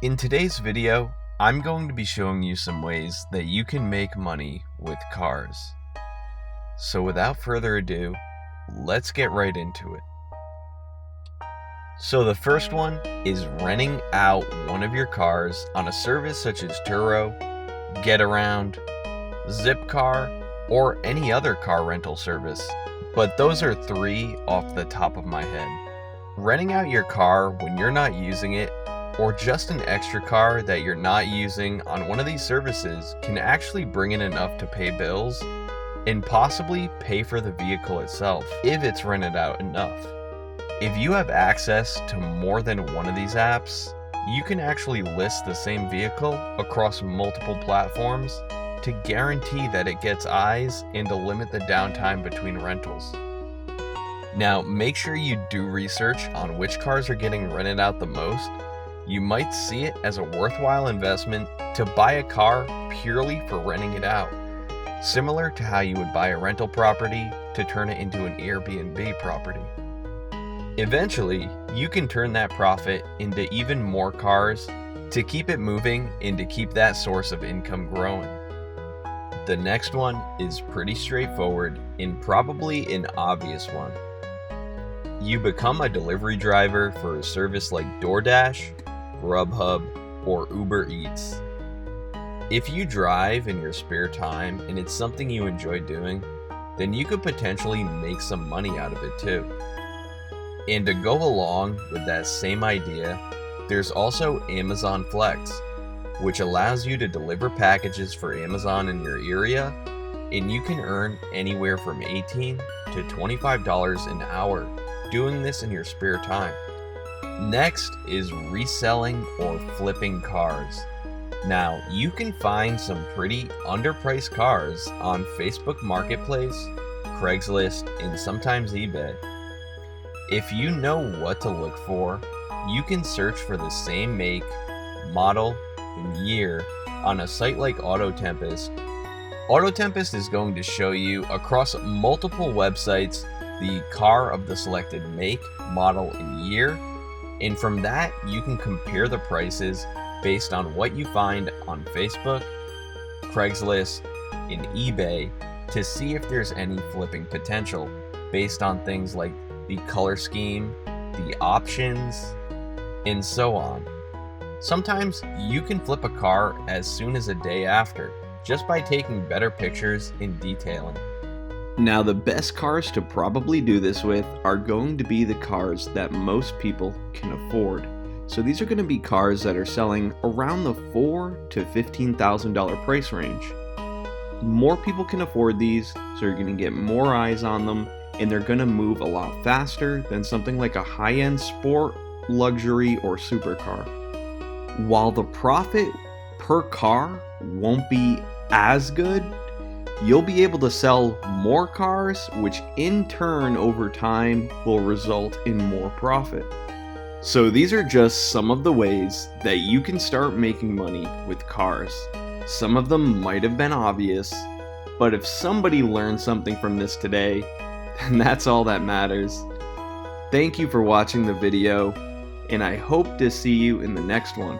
In today's video, I'm going to be showing you some ways that you can make money with cars. So without further ado, let's get right into it. So the first one is renting out one of your cars on a service such as Turo, Getaround, Zipcar, or any other car rental service. But those are three off the top of my head. Renting out your car when you're not using it, or just an extra car that you're not using on one of these services, can actually bring in enough to pay bills and possibly pay for the vehicle itself if it's rented out enough. If you have access to more than one of these apps, you can actually list the same vehicle across multiple platforms to guarantee that it gets eyes and to limit the downtime between rentals. Now, make sure you do research on which cars are getting rented out the most. You might see it as a worthwhile investment to buy a car purely for renting it out, similar to how you would buy a rental property to turn it into an Airbnb property. Eventually, you can turn that profit into even more cars to keep it moving and to keep that source of income growing. The next one is pretty straightforward and probably an obvious one. You become a delivery driver for a service like DoorDash, Grubhub, or Uber Eats. If you drive in your spare time and it's something you enjoy doing, then you could potentially make some money out of it too. And to go along with that same idea, there's also Amazon Flex, which allows you to deliver packages for Amazon in your area, and you can earn anywhere from $18 to $25 an hour doing this in your spare time. Next is reselling or flipping cars. Now, you can find some pretty underpriced cars on Facebook Marketplace, Craigslist, and sometimes eBay. If you know what to look for, you can search for the same make, model, and year on a site like AutoTempest. AutoTempest is going to show you across multiple websites the car of the selected make, model, and year, and from that you can compare the prices based on what you find on Facebook, Craigslist, and eBay to see if there's any flipping potential based on things like the color scheme, the options, and so on. Sometimes you can flip a car as soon as a day after, just by taking better pictures and detailing. Now, the best cars to probably do this with are going to be the cars that most people can afford. So these are going to be cars that are selling around the $4,000 to $15,000 price range. More people can afford these, so you're going to get more eyes on them, and they're going to move a lot faster than something like a high-end sport, luxury, or supercar. While the profit per car won't be as good, you'll be able to sell more cars, which in turn over time will result in more profit. So these are just some of the ways that you can start making money with cars. Some of them might have been obvious, but if somebody learned something from this today, then that's all that matters. Thank you for watching the video, and I hope to see you in the next one.